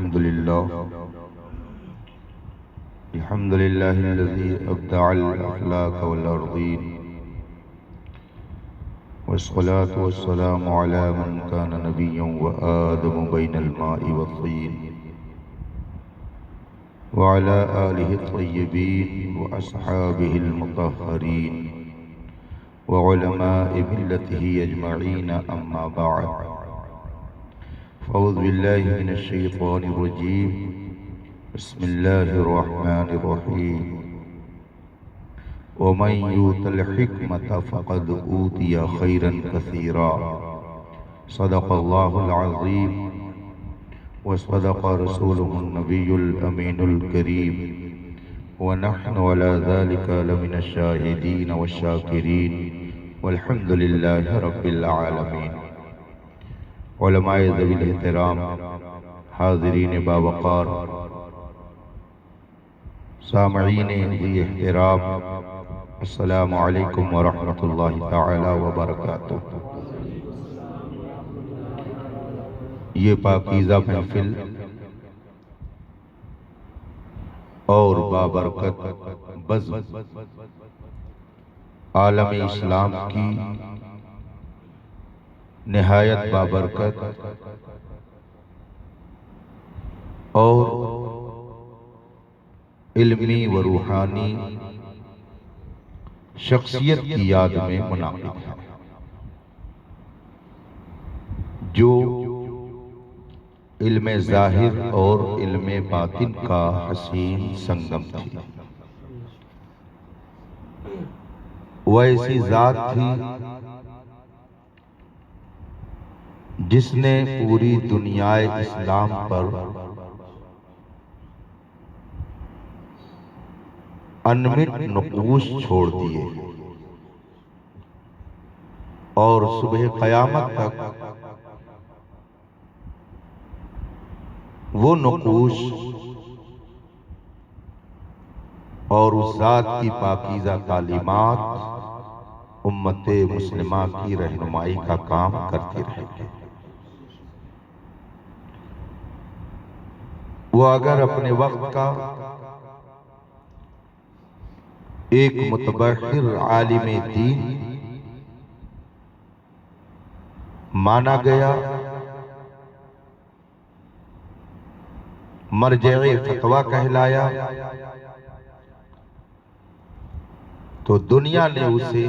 الحمد لله الذي أبدع الأخلاق والأرضين، والصلاة والسلام على من كان نبيا وآدم بين الماء والطين، وعلى آله الطيبين وأصحابه المطهرين وعلماء ملته أجمعين، أما بعد، فأعوذ بالله من الشيطان الرجيم، بسم الله الرحمن الرحيم. ومن يؤت الحكمة فقد أوتي خيرا كثيرا، صدق الله العظيم وصدق رسوله النبي الأمين الكريم، ونحن على ذلك لمن الشاهدين والشاكرين، والحمد لله رب العالمين. علماء ذوی الاحترام، حاضرین باوقار، سامعین ذی احترام، السلام علیکم ورحمۃ اللہ تعالی وبرکاتہ۔ یہ پاکیزہ محفل اور بابرکت بزم عالم اسلام کی نہایت بابرکت اور علمی و روحانی شخصیت کی یاد میں منعقد ہے، جو علم ظاہر اور علم باطن کا حسین سنگم تھی۔ وہ ایسی ذات تھی جس نے پوری دنیا اسلام پر انمٹ نقوش چھوڑ دیے، اور صبح قیامت تک وہ نقوش اور اس ذات کی پاکیزہ تعلیمات امت مسلمہ کی رہنمائی کا کام کرتی رہے گی۔ وہ اگر اپنے وقت کا ایک متبحر عالم دین مانا گیا، مرجع فتویٰ کہلایا، تو دنیا نے اسے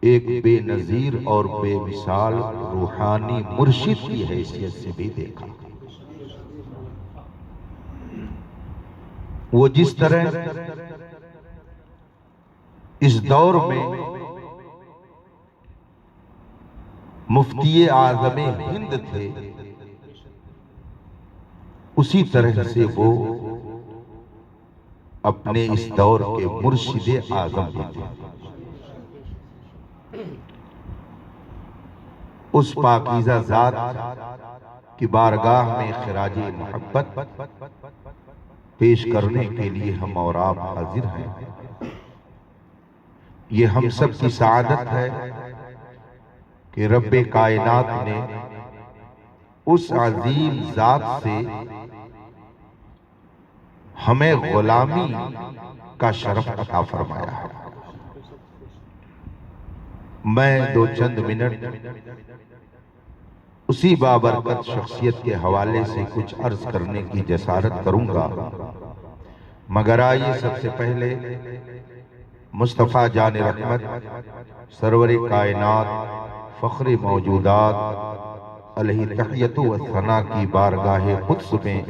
ایک بے نظیر اور بے مثال روحانی مرشد کی حیثیت سے بھی دیکھا۔ وہ جس طرح اس دور میں مفتی اعظم ہند تھے، اسی طرح سے وہ اپنے اس دور کے مرشد اعظم بھی تھے۔ اس پاکیزہ ذات کی بارگاہ میں خراج محبت پیش کرنے کے لیے ہم اور آپ حاضر ہیں۔ یہ ہم سب کی سعادت ہے کہ رب کائنات نے اس عظیم ذات سے ہمیں غلامی کا شرف عطا فرمایا ہے۔ میں دو چند منٹ اسی بابرکت شخصیت کے حوالے سے کچھ عرض کرنے کی جسارت کروں گا، مگر آئیے سب سے پہلے مصطفیٰ جان رحمت، سرور کائنات، فخر موجودات علیہ تحیت و ثنا کی بارگاہ قدس میں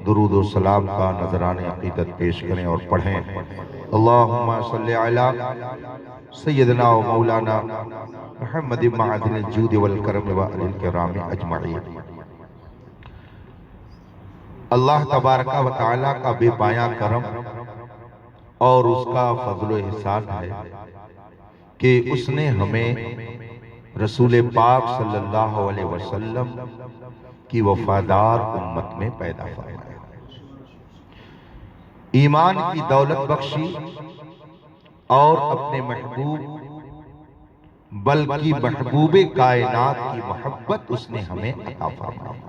درود و سلام کا نذران عقیدت پیش کریں اور پڑھیں۔ اللہم صلی علی سیدنا و مولانا محمد معدن الجود والکرم وآل الکرام اجمعین۔ اللہ تبارک و تعالیٰ کا بے پایاں کرم اور اس کا فضل و احسان ہے کہ اس نے ہمیں رسول پاک صلی اللہ علیہ وسلم کی وفادار امت میں پیدا فرمایا، ایمان کی دولت بخشی اور اپنے محبوب بلکہ محبوب کائنات کی محبت اس نے ہمیں عطا فرمائی۔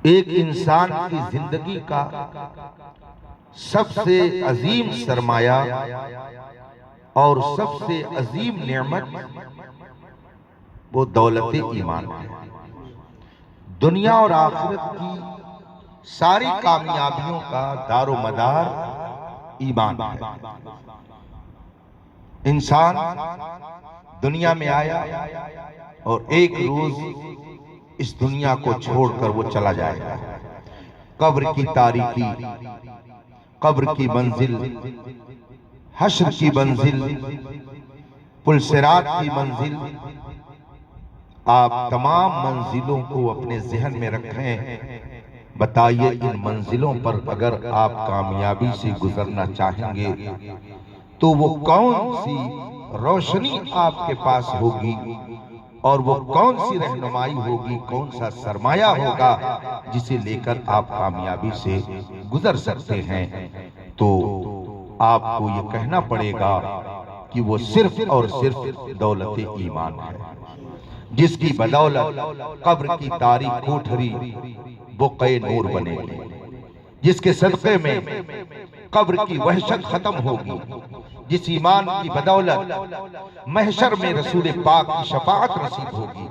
ایک انسان کی زندگی کا سب سے عظیم سرمایہ اور سب سے عظیم نعمت وہ دولت ایمان ہے۔ دنیا اور آخرت کی ساری کامیابیوں کا دار و مدار ایمان ہے۔ انسان دنیا میں آیا اور ایک روز اس دنیا کو چھوڑ کر وہ چلا جائے گا۔ قبر کی تاریکی، قبر کی منزل، حشر کی منزل، پل صراط کی منزل، آپ تمام منزلوں کو اپنے ذہن میں رکھیں۔ بتائیے ان منزلوں پر اگر آپ کامیابی سے گزرنا چاہیں گے تو وہ کون سی روشنی آپ کے پاس ہوگی اور وہ کون سی رہنمائی ہوگی، کون سا سرمایہ ہوگا جسے لے کر آپ کامیابی سے گزر سکتے ہیں؟ تو آپ کو یہ کہنا پڑے گا کہ وہ صرف اور صرف دولت ایمان ہے، جس کی بدولت قبر کی تاریک کوٹھری بقعہ نور بنے گی، جس کے صدقے میں قبر کی وحشت ختم ہوگی، جس ایمان کی بدولت محشر میں رسول پاک کی شفاعت نصیب ہوگی،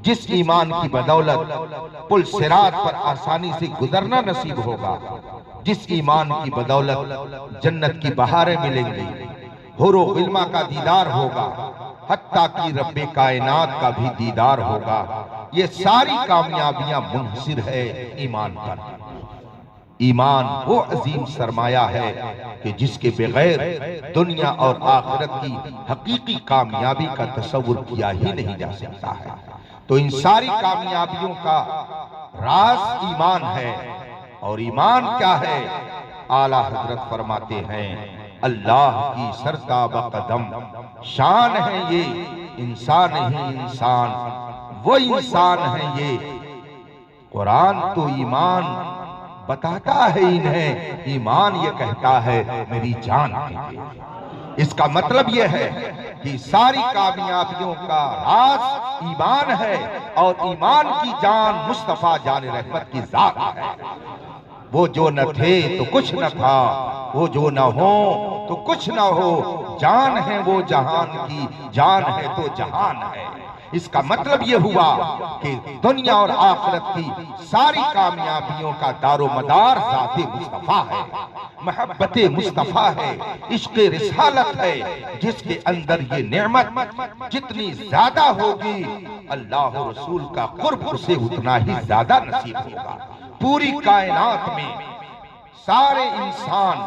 جس ایمان کی بدولت پل صراط پر آسانی سے گزرنا نصیب ہوگا، جس ایمان کی بدولت جنت کی بہاریں ملیں گی، حور و غلماں کا دیدار ہوگا، حتیٰ کہ رب کائنات کا بھی دیدار ہوگا۔ یہ ساری کامیابیاں منحصر ہے ایمان پر۔ ایمان وہ عظیم سرمایہ ہے کہ جس کے بغیر دنیا اور آخرت کی حقیقی کامیابی کا تصور کیا ہی نہیں جا سکتا ہے۔ تو ان ساری کامیابیوں کا راز ایمان ہے، اور ایمان کیا ہے؟ اعلیٰ حضرت فرماتے ہیں اللہ کی سرتاب قدم شان ہے یہ، انسان ہی انسان وہ انسان ہے یہ۔ قرآن تو ایمان بتاتا ہے انہیں، ایمان یہ کہتا ہے میری جان ہے۔ اس کا مطلب یہ ہے کہ ساری کامیابیوں کا راز ایمان ہے، اور ایمان کی جان مصطفیٰ جان رحمت کی ذات ہے۔ وہ جو نہ تھے تو کچھ نہ تھا، وہ جو نہ ہو تو کچھ نہ ہو، جان ہے وہ جہان کی، جان ہے تو جہان ہے۔ اس کا مطلب یہ ہوا کہ دنیا اور آخرت کی ساری کامیابیوں کا دار و مدار ذات مصطفیٰ ہے، محبت مصطفیٰ ہے، عشق رسالت ہے، جس کے اندر یہ نعمت جتنی زیادہ ہوگی اللہ و رسول کا قرب اسے اتنا ہی زیادہ نصیب ہوگا۔ پوری کائنات میں سارے انسان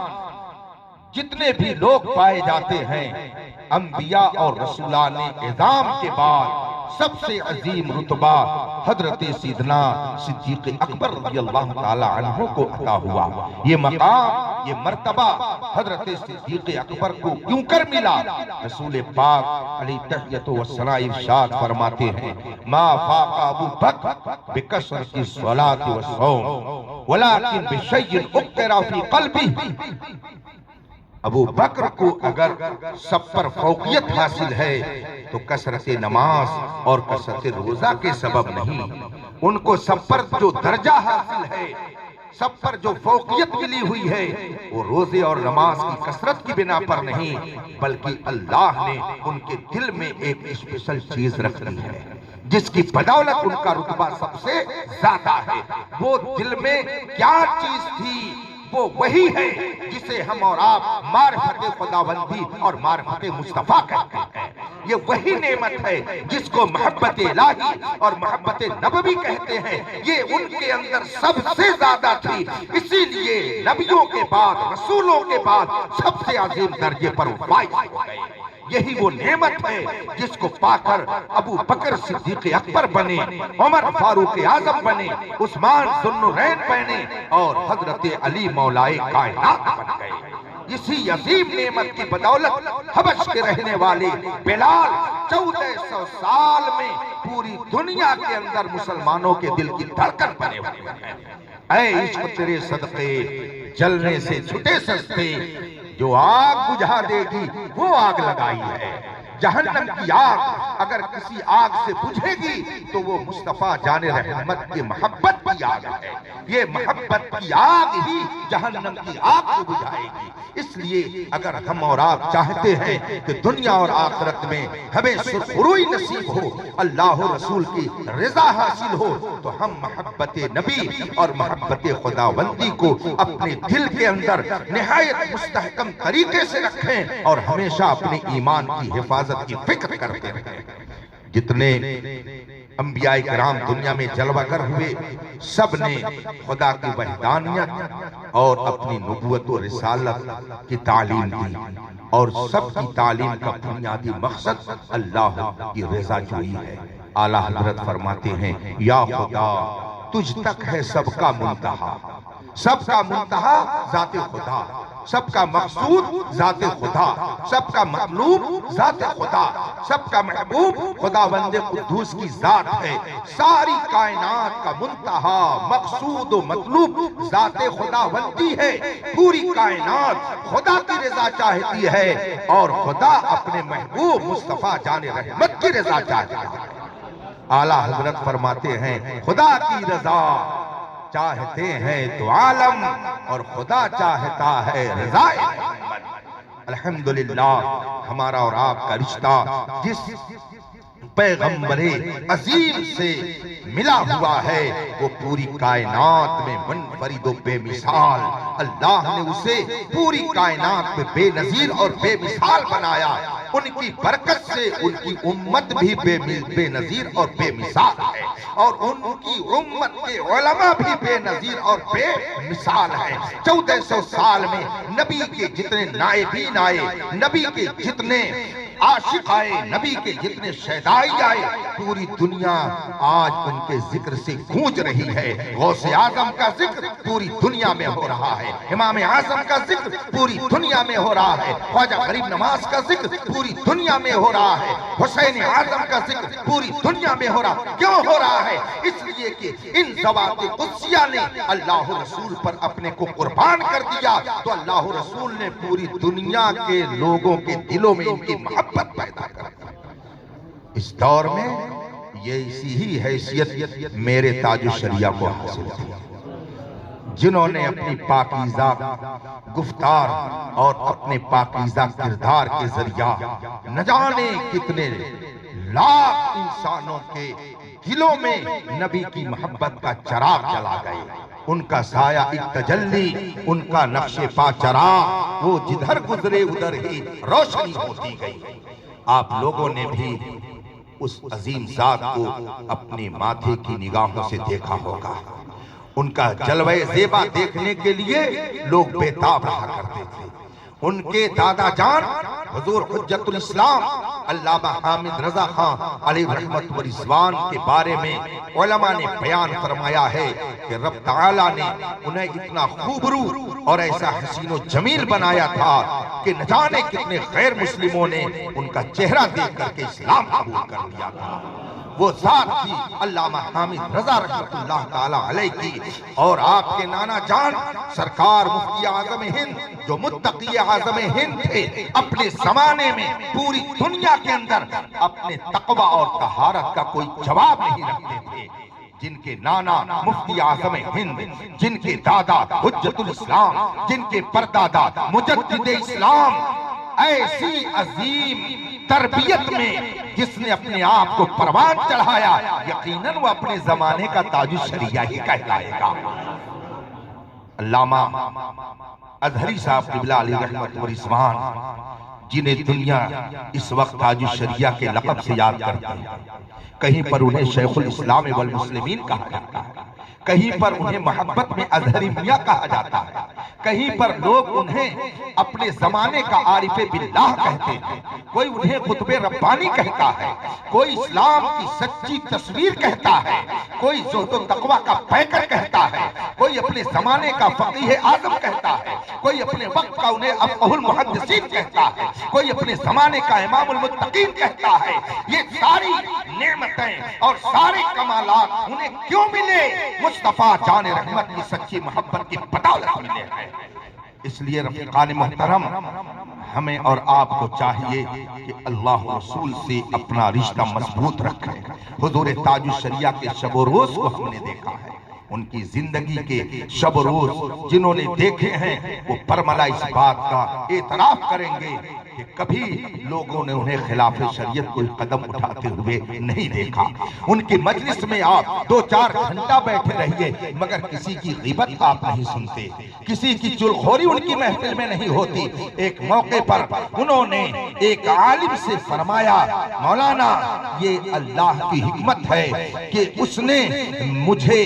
جتنے بھی لوگ پائے جاتے ہیں، انبیاء اور رسولان اعظام کے بعد سب سے عظیم رتبہ حضرت سیدنا صدیق اکبر رضی اللہ تعالی عنہ کو عطا ہوا۔ یہ مقام، یہ مرتبہ حضرت صدیق اکبر کو کیوں کر ملا؟ رسول پاک علیہ تحیۃ والثناء ارشاد فرماتے ہیں ما فاق ابو بکر بکثرۃ الصلاۃ والصوم ولکن بشیء اقترا فی قلبہ۔ ابو بکر کو اگر سب پر فوقیت حاصل ہے تو کثرت نماز اور کثرت روزہ کے سبب نہیں، ان کو سب پر جو درجہ حاصل ہے، سب پر جو فوقیت ملی ہوئی ہے، وہ روزے اور نماز کی کثرت کی بنا پر نہیں، بلکہ اللہ نے ان کے دل میں ایک اسپیشل چیز رکھ دی ہے جس کی بدولت ان کا رتبہ سب سے زیادہ ہے۔ وہ دل میں کیا چیز تھی؟ وہ وہی ہے جسے ہم اور آپ معرفت خداوندی اور معرفت مصطفیٰ کہتے ہیں۔ یہ وہی نعمت ہے جس کو محبت الہی اور محبت نبوی کہتے ہیں۔ یہ ان کے اندر سب سے زیادہ تھی، اسی لیے نبیوں کے بعد، رسولوں کے بعد سب سے عظیم درجے پر فائز ہو گئے۔ یہی وہ نعمت ہے جس کو پا کر ابو بکر صدیق اکبر بنے، عمر فاروق اعظم بنے، عثمان ذو النورین بنے، اور حضرت علی مولائے کائنات بن گئے۔ اسی عظیم نعمت کی بدولت حبش کے رہنے والے بلال 1400 سال میں پوری دنیا کے اندر مسلمانوں کے دل کی دھڑکن بنے ہوئے ہیں۔ اے عشق تیرے صدقے جلنے سے چھٹے سستے، جو آگ بجھا دے گی وہ آگ لگائی ہے۔ جہنم کی آگ اگر کسی آگ سے بجھے گی تو وہ مصطفیٰ جان رحمت کی محبت کی آگ ہے. یہ محبت کی آگ ہی جہنم کی آگ کو بجھائے گی. اس لیے اگر ہم اور آپ چاہتے ہیں کہ دنیا اور آخرت میں ہمیں سرخروئی نصیب ہو، اللہ و رسول کی رضا حاصل ہو، تو ہم محبت نبی اور محبت خداوندی کو اپنے دل کے اندر نہایت مستحکم طریقے سے رکھیں اور ہمیشہ اپنے ایمان کی حفاظت کی فکر کرتے رہیں. جتنے انبیاء کرام دنیا میں جلوہ گر ہوئے، سب نے خدا کی وحدانیت اور اپنی نبوت و رسالت کی تعلیم دی، اور سب کی تعلیم کا بنیادی مقصد اللہ کی رضا جوئی ہے. اعلیٰ حضرت فرماتے ہیں یا خدا تجھ تک ہے سب کا منتہا، سب کا منتہا ذات خدا، سب کا مقصود ذات خدا، سب کا مطلوب ذات خدا، سب کا محبوب خداوند قدوس کی ذات ہے. ساری کائنات کا منتہا مقصود و مطلوب ذات خداوندی ہے. پوری کائنات خدا کی رضا چاہتی ہے اور خدا اپنے محبوب مصطفیٰ جان رحمت کی رضا چاہتا ہے. اعلیٰ حضرت فرماتے ہیں خدا کی رضا چاہتے ہیں تو عالم، اور خدا چاہتا ہے رضا محمد. الحمدللہ ہمارا اور آپ کا رشتہ جس پیغمبر عظیم سے ملا ہوا ہے وہ پوری کائنات میں منفرد و بے مثال. اللہ نے اسے پوری کائنات میں بے نظیر اور بے مثال بنایا. ان کی برکت سے ان کی امت بھی بے نظیر اور بے مثال ہے، اور ان کی امت کے علماء بھی بے نظیر اور بے مثال ہے. 1400 سال میں نبی کے جتنے نائبین آئے، نبی کے جتنے عاشق آئے، نبی کے جتنے شہدائی آئے، پوری دنیا آج ان کے ذکر سے گونج رہی ہے. غوث اعظم کا ذکر پوری دنیا میں ہو رہا ہے، امام اعظم کا ذکر پوری دنیا میں ہو رہا ہے، خواجہ غریب نواز کا ذکر پوری دنیا میں ہو رہا ہے، حسین اعظم کا ذکر پوری دنیا میں ہو رہا ہے. کیوں ہو رہا ہے؟ اس لیے کہ ان ذوات قدسیہ نے اللہ رسول پر اپنے کو قربان کر دیا، تو اللہ رسول نے پوری دنیا کے لوگوں کے دلوں میں ان کی محبت پیدا کر دی. اس دور میں یہ اسی ہی حیثیت میرے تاج الشریعہ کو حاصل تھی، جنہوں نے اپنی پاکیزہ گفتار اور اپنے پاکیزہ کردار کے ذریعہ نہ جانے کتنے لاکھ انسانوں کے دلوں میں نبی کی محبت کا چراغ جلا گئے. ان کا سایہ ایک تجلی، ان کا نقش پا چراغ، وہ جدھر گزرے ادھر ہی روشنی ہوتی گئی. آپ لوگوں نے بھی اس عظیم ذات کو اپنے ماتھے کی نگاہوں سے دیکھا ہوگا. ان کا جلوہ زیبا دیکھنے کے لیے لوگ بیتاب رہا کرتے تھے. ان کے دادا جان حضور حجت الاسلام علامہ حامد رضا خان علیہ رحمت و رضوان کے بارے میں علماء نے بیان فرمایا ہے کہ رب تعالیٰ نے انہیں اتنا خوبرو اور ایسا حسین و جمیل بنایا تھا کہ نہ جانے کتنے غیر مسلموں نے ان کا چہرہ دیکھ کر کے اسلام قبول کر لیا تھا. وہ ذات تھی علامہ حامد رضا رحمت اللہ تعالیٰ علیہ کی. اور آپ کے نانا جان سرکار مفتی اعظم ہند جو متقی اعظم ہند تھے، اپنے زمانے میں پوری دنیا کے اندر اپنے تقوی اور طہارت کا کوئی جواب نہیں رکھتے تھے. جن کے نانا مفتی اعظم ہند، جن کے دادا حجت الاسلام، جن کے پردادا مجدد اسلام، ایسی عظیم تربیت میں جس نے اپنے آپ کو پروان چڑھایا، یقیناً وہ اپنے زمانے کا تاج الشریعہ ہی کہلائے گا. علامہ اظہری صاحب قبلہ علیہ رحمت و رضوان، جنہیں دنیا اس وقت تاج الشریعہ کے لقب سے یاد کرتی ہے. کہیں پر انہیں شیخ الاسلام والمسلمین کہا جاتا ہے، کہیں پر انہیں محبت میں اظہری میاں کہا جاتا ہے، کہیں پر لوگ انہیں اپنے زمانے کا عارف باللہ کہتے ہیں، کوئی انہیں قطب ربانی کہتا ہے، کوئی اسلام کی سچی تصویر کہتا ہے، کوئی زہد و تقوی کا پیکر کہتا ہے، کوئی اپنے زمانے کا فقیہ اعظم کہتا ہے، کوئی اپنے وقت کا انہیں افقہ المحدثین کہتا ہے، کوئی اپنے زمانے کا امام المتقین کہتا ہے. یہ ساری نعمتیں اور سارے کمالات انہیں کیوں ملے؟ مصطفیٰ جان رحمت کی سچی محبت کی بدولت ملے ہیں. اس لیے رفیقان محترم، ہمیں اور آپ کو چاہیے کہ اللہ رسول سے اپنا رشتہ مضبوط رکھیں۔ حضور تاج الشریعہ کے شب و روز کو ہم نے دیکھا ہے، ان کی زندگی کے شب و روز جنہوں نے دیکھے ہیں وہ برملا اس بات کا اعتراف کریں گے کہ کبھی لوگوں نے انہیں خلاف شریعت کوئی قدم اٹھاتے ہوئے نہیں دیکھا۔ ان کی مجلس میں آپ 2-4 گھنٹہ بیٹھے رہیے مگر کسی کی غیبت آپ نہیں سنتے، کسی کی چغلخوری ان کی محفل میں نہیں ہوتی۔ ایک موقع پر انہوں نے ایک عالم سے فرمایا، مولانا یہ اللہ کی حکمت ہے کہ اس نے مجھے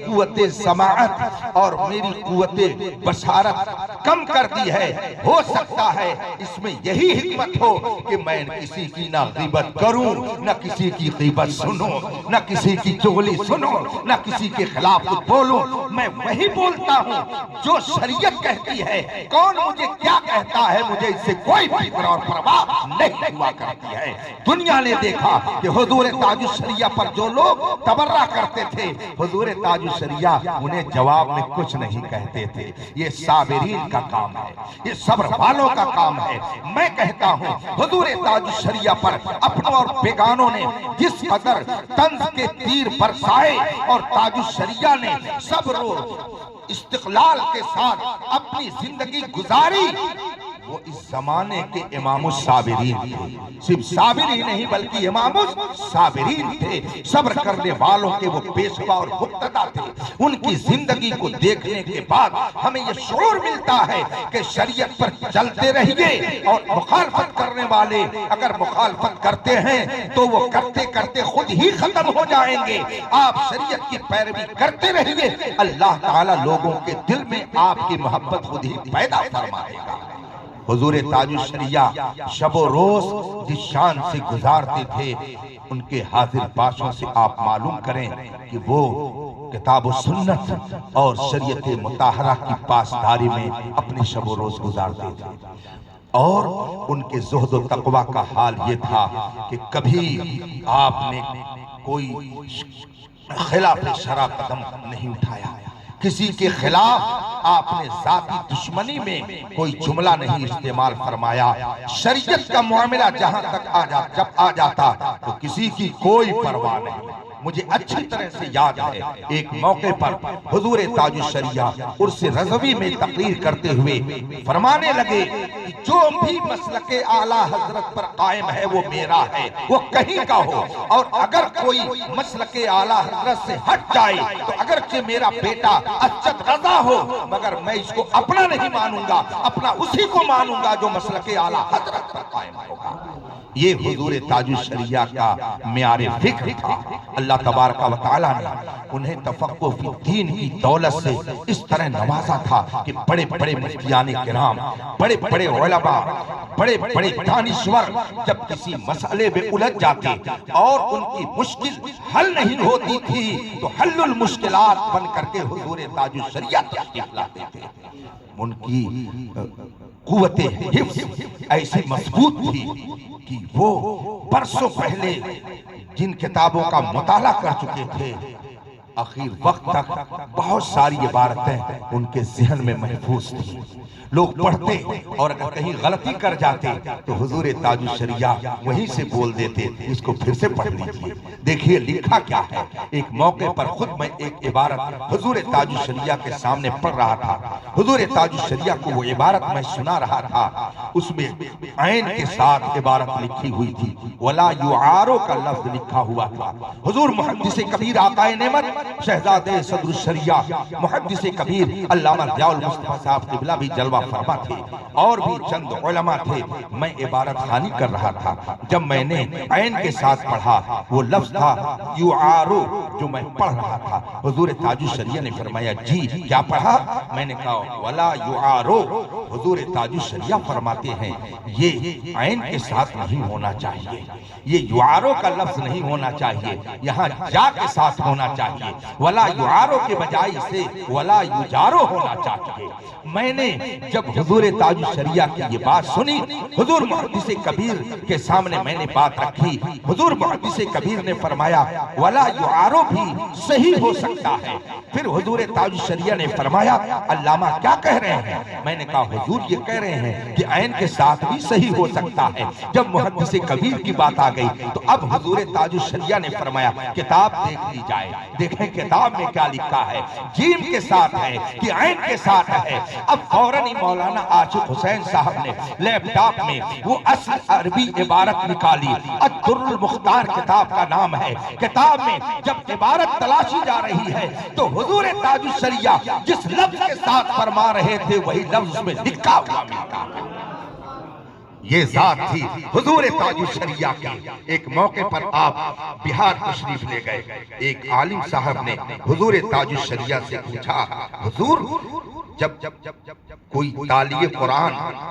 قوت سماعت اور میری قوت بصارت کم کر دی ہے، ہو سکتا ہے اس میں یہی حکمت ہو کہ میں کسی کی نہ غیبت کروں، نہ کسی کی غیبت سنوں، نہ کسی کی چغلی سنوں، نہ کسی کے خلاف بولوں، میں وہی بولتا ہوں جو شریعت کہتی ہے۔ کون مجھے کیا کہتا ہے مجھے اس سے کوئی فکر اور پرواہ نہیں ہوا کرتی ہے۔ دنیا نے دیکھا کہ حضور تاج الشریعہ پر جو لوگ تبرہ کرتے تھے، حضور تاج الشریعہ انہیں جواب میں کچھ نہیں کہتے تھے۔ یہ صابرین کا کام ہے، یہ صبر والوں کا کام ہے۔ میں کہتا ہوں حضور تاج الشریعہ پر اپنوں اور بیگانوں نے جس قدر طنز کے تیر برسائے اور تاج الشریعہ نے صبر و استقلال کے ساتھ اپنی زندگی گزاری، وہ اس زمانے کے امام الصابرین تھے۔ صرف صابر ہی نہیں بلکہ امام الصابرین تھے، صبر کرنے والوں کے وہ پیشوا اور مقتدا تھے۔ ان کی زندگی کو دیکھنے کے بعد ہمیں یہ شعور ملتا ہے کہ شریعت پر چلتے رہیے، اور مخالفت کرنے والے اگر مخالفت کرتے ہیں تو وہ کرتے کرتے خود ہی ختم ہو جائیں گے۔ آپ شریعت کی پیروی کرتے رہیے، اللہ تعالیٰ لوگوں کے دل میں آپ کی محبت خود ہی پیدا فرمائے گا۔ حضور تاج الشریعہ شب و روز جس شان سے گزارتے تھے، ان کے حاضر باشوں سے آپ معلوم کریں کہ وہ کتاب و سنت اور شریعت مطہرہ کی پاسداری میں اپنے شب و روز گزارتے تھے، اور ان کے زہد و تقوی کا حال یہ تھا کہ کبھی آپ نے کوئی خلاف شرع قدم نہیں اٹھایا، کسی کے خلاف آپ نے ذاتی دشمنی میں کوئی جملہ نہیں استعمال فرمایا۔ شریعت کا معاملہ جہاں تک جب آ جاتا تو کسی کی کوئی پرواہ نہیں۔ مجھے اچھی طرح سے یاد ہے ایک موقع پر حضور تاج الشریعہ عرس رضوی میں تقریر کرتے ہوئے فرمانے لگے کہ جو بھی مسلک اعلیٰ حضرت پر قائم ہے وہ میرا ہے، وہ کہیں کا ہو، اور اگر کوئی مسلک اعلیٰ حضرت سے ہٹ جائے تو اگرچہ میرا بیٹا اسجد رضا ہو مگر میں اس کو اپنا نہیں مانوں گا، اپنا اسی کو مانوں گا جو مسلک اعلیٰ حضرت پر قائم ہوگا۔ یہ حضور تاج الشریعہ کا معیار فکر تھا۔ اللہ تبارک و تعالیٰ نے انہیں تفقہ فی الدین کی دولت سے اس طرح نوازا تھا کہ بڑے بڑے مفتیان کرام، بڑے بڑے علماء، بڑے بڑے دانشور جب کسی مسئلے میں الجھ جاتے اور ان کی مشکل حل نہیں ہوتی تھی تو حل المشکلات بن کر کے حضور تاج الشریعہ تشریف لاتے تھے۔ ان کی قوت حفظ ایسی مضبوط تھی کہ وہ برسوں پہلے جن کتابوں کا مطالعہ کر چکے تھے، آخر وقت تک بہت ساری عبارتیں ان کے ذہن میں محفوظ تھی۔ لوگ پڑھتے اور اگر کہیں غلطی کر جاتے تو حضور تاج الشریعہ وہیں سے بول دیتے، اس کو پھر سے پڑھ لیجیے، دیکھیے لکھا کیا ہے۔ ایک موقع پر خود میں ایک عبارت حضور تاج الشریعہ کے سامنے پڑھ رہا تھا، حضور تاج الشریعہ کو وہ عبارت میں سنا رہا تھا، اس میں عین کے ساتھ عبارت لکھی ہوئی تھی، وَلَا يُعَارُ کا لفظ لکھا ہوا تھا۔ حضور محدث کبیر آقا نعمت شہزادے صدر الشریعہ محدث کبیر علامہ ضیاء المصطفیٰ صاحب قبلہ بھی جلوہ فرما تھے، اور بھی چند علماء تھے۔ میں عبارت خوانی کر رہا تھا، جب میں نے عین کے ساتھ پڑھا وہ لفظ تھا یعارو، جو میں پڑھ رہا تھا۔ حضور تاج الشریعہ نے فرمایا جی کیا پڑھا؟ میں نے کہا ولا یعارو۔ حضور تاج الشریعہ فرماتے ہیں یہ عین کے ساتھ نہیں ہونا چاہیے، یہ یعارو کا لفظ نہیں ہونا چاہیے، یہاں جا کے ساتھ ہونا چاہیے، ولا یعارو کے بجائے اسے ولا یجارو ہونا چاہیے۔ میں نے جب حضور تاج الشریعہ کی یہ بات سنی، حضور محدث کبیر کے سامنے میں نے بات رکھی، حضور محدث کبیر نے فرمایا ولا یعارو بھی صحیح ہو سکتا ہے۔ پھر حضور تاج الشریعہ نے فرمایا علامہ کیا کہہ رہے ہیں؟ میں نے کہا حضور یہ کہہ رہے ہیں کہ عین عین کے ساتھ بھی صحیح ہو سکتا ہے۔ جب محدث کبیر کی بات آ گئی تو اب حضور تاج الشریعہ نے فرمایا کتاب دیکھ لی جائے، دیکھیں کتاب میں کیا لکھا ہے، جیم کے ساتھ ہے کہ عین کے ساتھ ہے۔ اب فوراً ہی مولانا عاشق حسین صاحب نے لیپ ٹاپ میں وہ اصل عربی عبارت نکالی، الدر المختار کتاب کا نام ہے۔ کتاب میں جب عبارت تلاشی جا رہی ہے تو حضور تاج الشریعہ جس لفظ کے ساتھ فرما رہے تھے وہی لفظ میں لکھا ہوا ملتا ہے۔ یہ ذات تھی حضور تاج الشریعہ کی۔ ایک موقع پر آپ بہار تشریف لے گئے، ایک عالم صاحب نے حضور تاج الشریعہ سے پوچھا، حضور جب کوئی تالی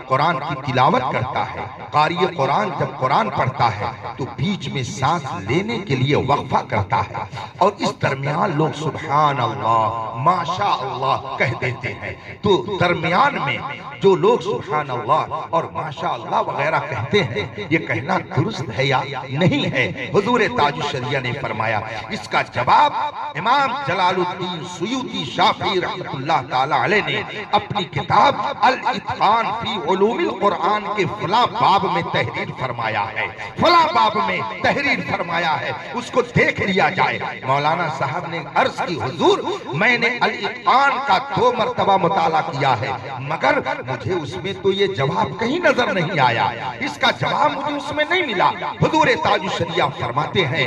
قرآن کی تلاوت کرتا ہے، قاری قرآن جب قرآن پڑھتا ہے تو بیچ میں سانس لینے کے لیے وقفہ کرتا ہے اور اس درمیان لوگ سبحان اللہ ماشاء اللہ کہہ دیتے ہیں، تو درمیان میں جو لوگ سبحان اللہ اور ماشاء اللہ وغیرہ کہتے ہیں یہ کہنا درست ہے یا نہیں ہے؟ حضور تاج الشریعہ نے فرمایا اس کا جواب امام جلال الدین سیوطی شافعی رحمۃ اللہ تعالی علیہ نے اپنی کتاب الاتقان فی علوم القرآن کے فلاں باب میں تحریر فرمایا ہے، فلاں باب میں تحریر فرمایا ہے، اس کو دیکھ لیا جائے۔ مولانا صاحب نے عرض کی حضور میں نے الاتقان کا 2 مرتبہ مطالعہ کیا ہے مگر مجھے اس میں تو یہ جواب کہیں نظر نہیں آیا، اس کا جواب مجھے اس میں نہیں ملا۔ حضور تاج الشریعہ فرماتے ہیں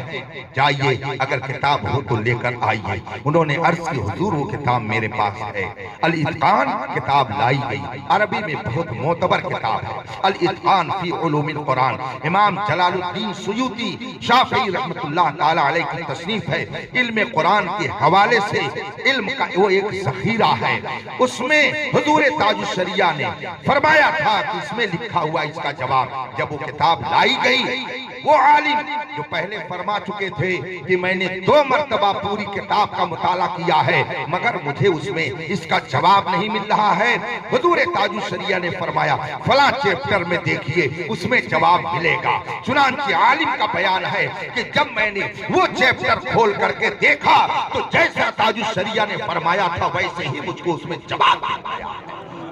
جائیے اگر کتاب ہو تو لے کر آئیے۔ انہوں نے عرض کی حضور وہ کتاب میرے پاس ہے، الاتقان کتاب لائی گئی، عربی میں بہت معتبر کتاب ہے، الاتقان فی علوم القرآن، امام جلال الدین سیوطی شافعی رحمۃ اللہ تعالی علیہ کی تصنیف ہے۔ علم قرآن کے حوالے سے علم کا وہ ایک ذخیرہ ہے، اس میں حضور تاج الشریعہ نے فرمایا تھا کہ اس میں لکھا ہوا اس کا جواب۔ جب وہ کتاب لائی گئی وہ عالم جو پہلے فرما چکے تھے کہ میں نے 2 مرتبہ پوری کتاب کا مطالعہ کیا ہے مگر مجھے اس میں اس کا جواب نہیں مل رہا ہے، حضور تاج الشریعہ نے فرمایا فلاں چیپٹر میں دیکھیے اس میں جواب ملے گا۔ چنانچہ عالم کا بیان ہے کہ جب میں نے وہ چیپٹر کھول کر کے دیکھا تو جیسا تاج الشریعہ نے فرمایا تھا ویسے ہی مجھ کو اس میں جواب آیا۔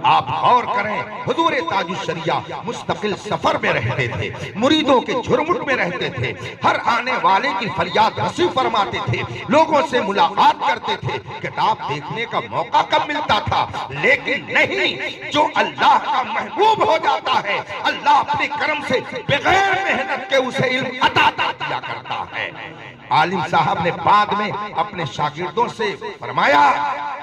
آپ غور کریں حضور تاج الشریعہ مستقل سفر میں رہتے تھے، مریدوں کے جھرمٹ میں رہتے تھے، ہر آنے والے کی فریاد رسی فرماتے تھے، لوگوں سے ملاقات کرتے تھے، کتاب دیکھنے کا موقع کب ملتا تھا؟ لیکن نہیں، جو اللہ کا محبوب ہو جاتا ہے اللہ اپنے کرم سے بغیر محنت کے اسے علم عطا کیا کرتا ہے۔ عالم صاحب نے بعد میں اپنے شاگردوں سے فرمایا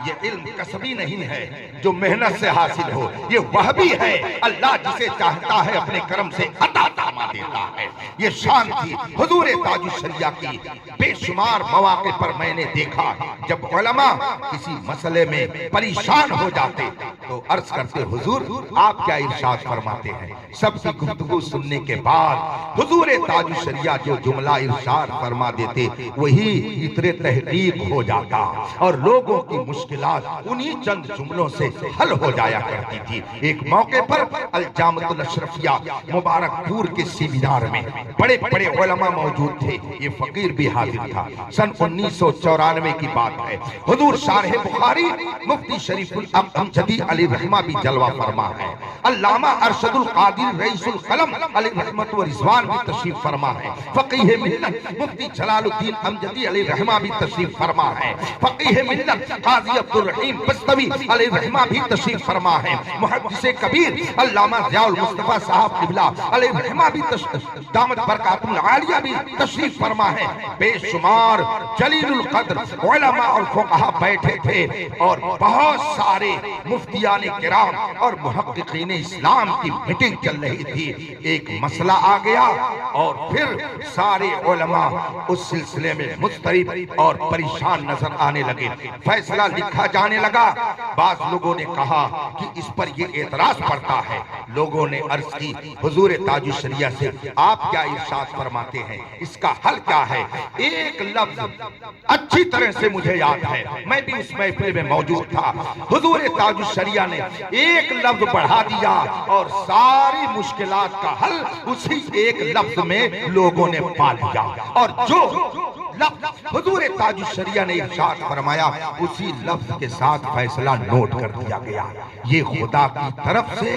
یہ علم کسبی نہیں ہے جو محنت سے حاصل ہو، یہ وہ بھی ہے اللہ جسے چاہتا ہے اپنے کرم سے عطا فرما دیتا ہے۔ یہ شان تھی حضور تاج الشریعہ کی۔ بے شمار مواقع پر میں نے دیکھا جب علماء کسی مسئلے میں پریشان ہو جاتے تو عرض کرتے حضور آپ کیا ارشاد فرماتے ہیں؟ سب کی گفتگو سننے کے بعد حضور تاج الشریعہ جو جملہ ارشاد فرما دیتے وہی اتنے تحقیق ہو جاتا اور لوگوں کی مشکلات انہی چند جملوں سے حل ہو جایا کرتی تھی۔ ایک موقع پر الجامعۃ الاشرفیہ مبارک پور کے سیمینار میں بڑے بڑے علماء موجود تھے، یہ فقیر بھی حاضر تھا۔ سن 1994 کی بات ہے۔ حضور شارح بخاری مفتی شریف الامجدی علیہ رحمہ بھی جلوہ فرما ہے، علامہ ارشد القادر رئیس القلم علیہ رحمت و رضوان بھی تشریف فرما ہے، فقیہ ملت مفتی جلال الدین امجدی علیہ رحمہ بھی تشریف فرما ہے، فقیہ ملت قاضی عبد الرحیم بستوی علیہ رحمہ بھی تشریف فرما ہے، محدث کبیر علامہ ضیاء المصطفیٰ صاحب قبلہ علیہ رحمہ بھی دامت برکاتہ العالیہ بھی تشریف فرما ہے۔ بے شمار جلیل القدر علماء اور فقہاء بیٹھے تھے اور بہت سارے مفتیان کرام اور محققین اسلام کی میٹنگ چل رہی تھی۔ ایک مسئلہ آ گیا اور پھر سارے علماء اس سلسلے میں مضطرب اور پریشان نظر آنے لگے۔ فیصلہ لکھا جانے لگا، بعض لوگوں نے کہا کہ اس پر یہ اعتراض پڑتا ہے۔ لوگوں نے عرض کی حضور تاج الشریعہ سے آپ کیا ارشاد فرماتے ہیں، اس کا حل کیا ہے؟ ایک لفظ اچھی طرح سے مجھے یاد ہے، میں بھی اس محفل میں موجود تھا۔ حضور تاج الشریعہ نے ایک لفظ بڑھا دیا اور ساری مشکلات کا حل اسی ایک لفظ میں لوگوں نے پا لیا، اور جو لفظ حضور تاج الشریعہ نے ارشاد فرمایا، اسی لفظ کے ساتھ فیصلہ نوٹ کر دیا گیا۔ یہ خدا کی طرف سے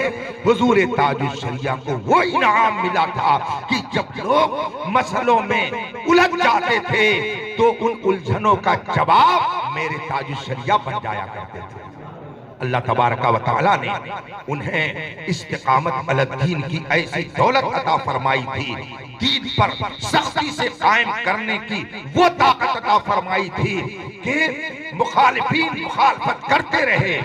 حضور تاج الشریعہ کو وہ انعام ملا تھا کہ جب لوگ مسئلوں میں الجھ جاتے تھے تو ان الجھنوں کا جواب میرے تاج الشریعہ بن جایا کرتے تھے۔ اللہ تبارک و تعالیٰ نے انہیں استقامت علی الدین کی ایسی دولت عطا فرمائی تھی، دین پر سختی سے قائم کرنے کی وہ طاقت عطا فرمائی تھی کہ مخالفین مخالفت کرتے رہے،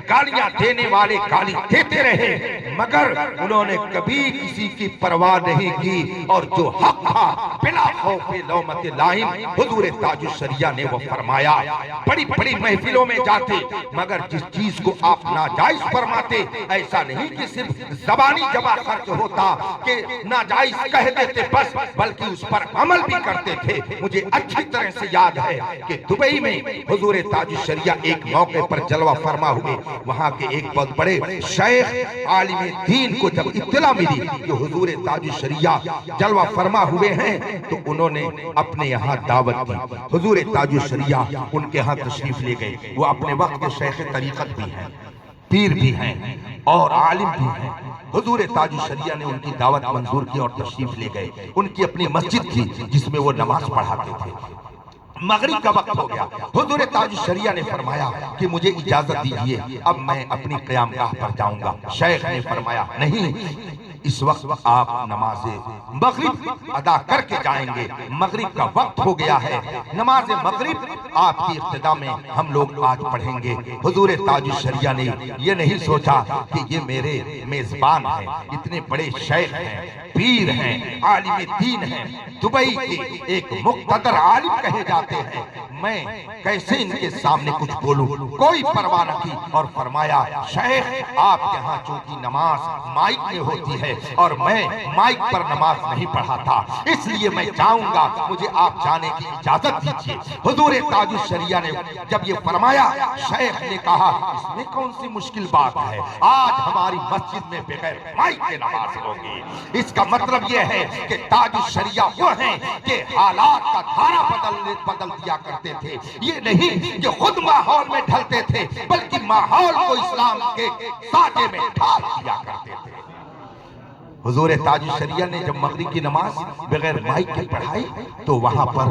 گالیاں دینے والے گالی دیتے رہے، مگر انہوں نے کبھی کسی کی پرواہ نہیں کی، اور جو حق تھا بلا خوف لومت لائم حضور تاج الشریعہ نے وہ فرمایا۔ بڑی بڑی محفلوں میں جاتے، مگر جس چیز کو آپ ناجائز فرماتے، ایسا نہیں کہ صرف زبانی جبا خرچ ہوتا کہ ناجائز کہہ دیتے بس، بلکہ اس پر عمل بھی کرتے تھے۔ مجھے اچھی طرح سے یاد ہے کہ دبئی میں حضور تاج الشریعہ ایک موقع پر جلوہ فرما ہوئے، وہاں کے ایک بہت بڑے شیخ عالم دین کو جب اطلاع ملی کہ حضور تاج الشریعہ جلوہ فرما ہوئے ہیں تو انہوں نے اپنے یہاں دعوت دی۔ حضور تاج الشریعہ ان کے ہاں تشریف لے گئے۔ وہ اپنے وقت کے شیخ طریقت بھی ہیں، پیر بھی ہیں اور عالم بھی ہیں۔ حضور تاج الشریعہ نے ان کی دعوت منظور کی اور تشریف لے گئے۔ ان کی اپنی مسجد تھی جس میں وہ نماز پڑھاتے تھے۔ مغرب کا وقت ہو گیا، حضور تاج الشریعہ نے فرمایا کہ مجھے اجازت دیجئے، اب میں اپنی قیام گاہ پر جاؤں گا۔ شیخ نے فرمایا نہیں، اس وقت آپ نماز مغرب ادا کر کے جائیں گے، مغرب کا وقت ہو گیا ہے، نماز مغرب آپ کی ابتدا میں ہم لوگ آج پڑھیں گے۔ حضور تاج الشریعہ نے یہ نہیں سوچا کہ یہ میرے میزبان ہیں، اتنے بڑے شیخ ہیں، پیر ہیں، عالم دین ہیں، دبئی کے ایک مقتدر عالم کہے جاتے ہیں، میں کیسے ان کے سامنے کچھ بولوں؟ کوئی پرواہ نہ کی اور فرمایا شیخ آپ یہاں چونکہ نماز مائک میں ہوتی ہے اور میں مائک پر نماز نہیں پڑھاتا، اس لیے میں جاؤں گا، مجھے آپ جانے کی اجازت دیجیے۔ حضور تاج الشریعہ نے جب یہ فرمایا، شیخ نے کہا اس میں کون سی مشکل بات ہے، آج ہماری مسجد میں بغیر مائک کے نماز ہوگی۔ اس کا مطلب یہ ہے کہ تاج الشریعہ وہ ہیں کہ حالات کا دھارا بدل دیا کرتے تھے، یہ نہیں کہ خود ماحول میں ڈھلتے تھے بلکہ ماحول کو اسلام کے سانچے میں ڈھال دیا کرتے تھے۔ حضور تاج الشریعہ نے جب مغرب کی نماز بغیر مائک کے پڑھائی تو وہاں پر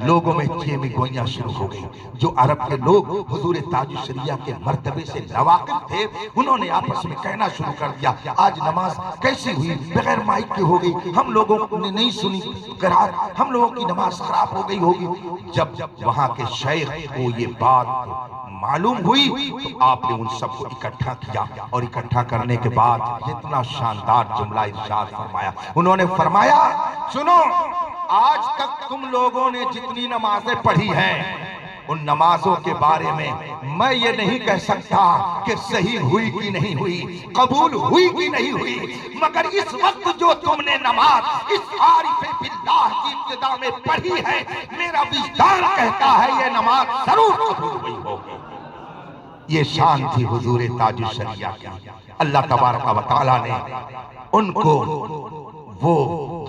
لوگوں میں چیمی گوئیاں شروع ہو گئی۔ جو عرب کے لوگ حضور تاج الشریعہ کے مرتبے سے ناواقف تھے، انہوں نے آپس میں کہنا شروع کر دیا آج نماز کیسی ہوئی، بغیر مائک کے ہو گئی، ہم لوگوں نے نہیں سنی قرات، ہم لوگوں کی نماز خراب ہو گئی ہوگی۔ جب وہاں کے شیخ کو یہ بات معلوم ہوئی تو آپ نے ان سب کو اکٹھا کیا، اور اکٹھا کرنے کے بعد اتنا شاندار جملہ ارشاد فرمایا۔ انہوں نے فرمایا سنو، آج تک تم لوگوں نے جتنی نمازیں پڑھی ہیں ان نمازوں کے بارے میں یہ نہیں کہہ سکتا کہ صحیح ہوئی کی نہیں ہوئی، قبول ہوئی کی نہیں ہوئی، مگر اس وقت جو تم نے نماز اس عارف باللہ کی ابتدا میں پڑھی ہے، میرا وجدان کہتا ہے یہ نماز ضرور قبول ہوئی ہوگی۔ یہ شان تھی حضور تاج الشریعہ کی۔ اللہ تبارک و تعالیٰ نے ان کو وہ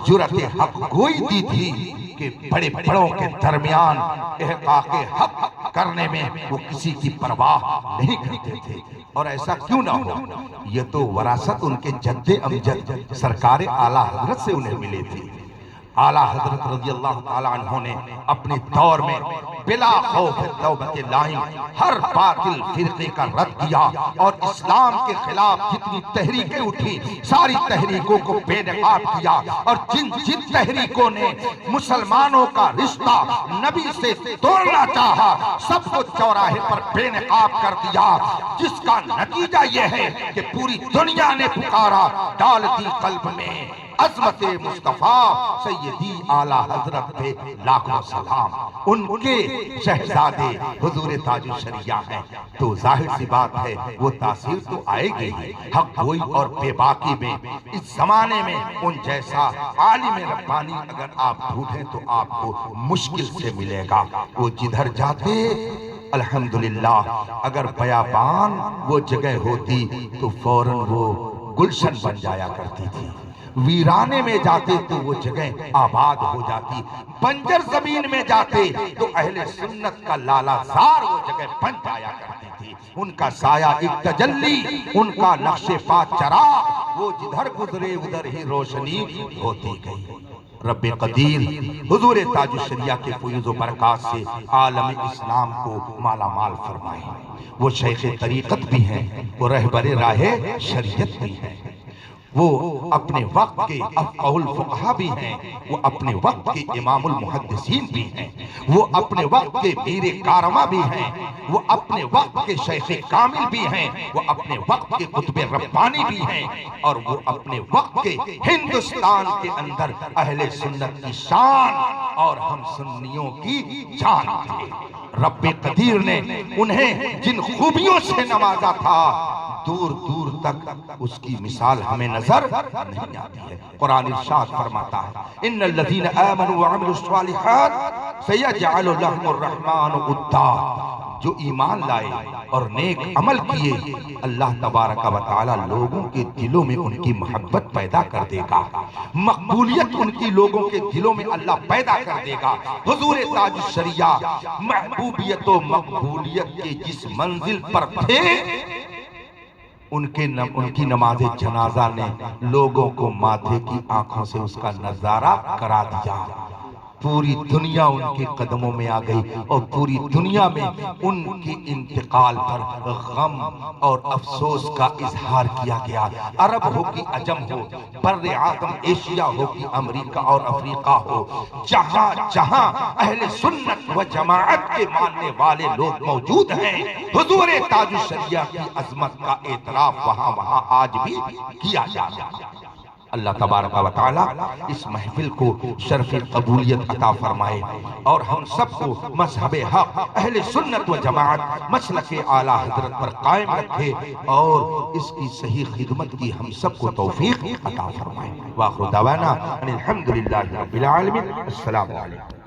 جرأت حق گوئی دی تھی کہ بڑے بڑوں کے درمیان احقاق حق کرنے میں وہ کسی کی پرواہ نہیں کرتے تھے۔ اور ایسا کیوں نہ ہو، یہ تو وراثت ان کے جد امجد سرکار اعلیٰ حضرت سے انہیں ملی تھی۔ اعلیٰ حضرت رضی اللہ تعالیٰ عنہ نے اپنے دور میں بلا خوف توبت لائم ہر باطل فرقے کا رد کیا، اور اسلام کے خلاف جتنی تحریکیں اٹھی ساری تحریکوں کو بے نقاب کیا، اور جن تحریکوں نے مسلمانوں کا رشتہ نبی سے توڑنا چاہا سب کو چوراہے پر بے نقاب کر دیا، جس کا نتیجہ یہ ہے کہ پوری دنیا نے پکارا، ڈال دی قلب میں عظمت مصطفیٰ سیدی اعلیٰ حضرت پہ لاکھوں سلام۔ ان کے شہزادے حضور تاج الشریعہ ہیں تو ظاہر سی بات ہے وہ تاثیر تو آئے گی ہی۔ حق گوئی اور بے باکی میں اس زمانے میں ان جیسا عالم ربانی اگر آپ ڈھونڈیں تو آپ کو مشکل سے ملے گا۔ وہ جدھر جاتے الحمدللہ اگر بیابان وہ جگہ ہوتی تو فوراً وہ گلشن بن جایا کرتی تھی۔ ویرانے میں جاتے تو وہ جگہ آباد ہو جاتی، بنجر زمین میں جاتے تو اہل سنت کا لالا زار وہ جگہ بن جایا کرتی تھی۔ ان کا سایہ ایک تجلی، ان کا نقش پا چراغ، وہ جدھر گزرے ادھر ہی روشنی ہوتی گئی۔ رب قدیر حضور تاج الشریعہ کے فیوز و برکات سے عالم اسلام کو مالا مال فرمائے۔ وہ شیخ طریقت بھی ہیں، وہ رہبر راہ شریعت بھی ہیں، وہ اپنے وقت کے افقہ الفقہا بھی ہیں، وہ اپنے وقت کے امام المحدثین بھی ہیں، وہ اپنے وقت کے میر کارواں بھی ہیں، وہ اپنے وقت کے شیخ کامل بھی ہیں، وہ اپنے وقت کے قطب ربانی بھی ہیں، اور وہ اپنے وقت کے ہندوستان کے اندر اہل سنت کی شان اور ہم سنیوں کی جان تھے۔ رب قدیر نے انہیں جن خوبیوں سے نوازا تھا، دور دور تک اس کی مثال ہمیں نظر نہیں آتی ہے۔ قرآن ارشاد فرماتا ہے ان الذین آمنوا وعملوا الصالحات سیجعل لهم الرحمن ودا، جو ایمان لائے اور نیک عمل کیے، اللہ تبارک و تعالی لوگوں کے دلوں میں ان کی محبت پیدا کر دے گا، مقبولیت ان کی لوگوں کے دلوں میں اللہ پیدا کر دے گا۔ حضور تاج الشریعہ محبوبیت و مقبولیت کے جس منزل پر تھے، ان کی نماز جنازہ نے لوگوں کو ماتھے کی آنکھوں سے اس کا نظارہ کرا دیا۔ پوری دنیا ان کے قدموں میں آ گئی اور پوری دنیا میں ان کے انتقال پر غم اور افسوس کا اظہار کیا گیا۔ عرب ہو کہ عجم ہو، بر اعظم ایشیا ہو کہ امریکہ اور افریقہ ہو، جہاں جہاں اہل سنت و جماعت کے ماننے والے لوگ موجود ہیں، حضور تاج الشریعہ کی عظمت کا اعتراف وہاں وہاں آج بھی کیا جاتا ہے۔ اللہ تبارک و تعالی اس محفل کو شرف قبولیت عطا فرمائے اور ہم سب کو مذہب حق اہل سنت و جماعت مسلک اعلیٰ حضرت پر قائم رکھے اور اس کی صحیح خدمت کی ہم سب کو توفیق عطا فرمائے۔ وآخر دعوانا ان الحمدللہ رب العالمین۔ السلام علیکم۔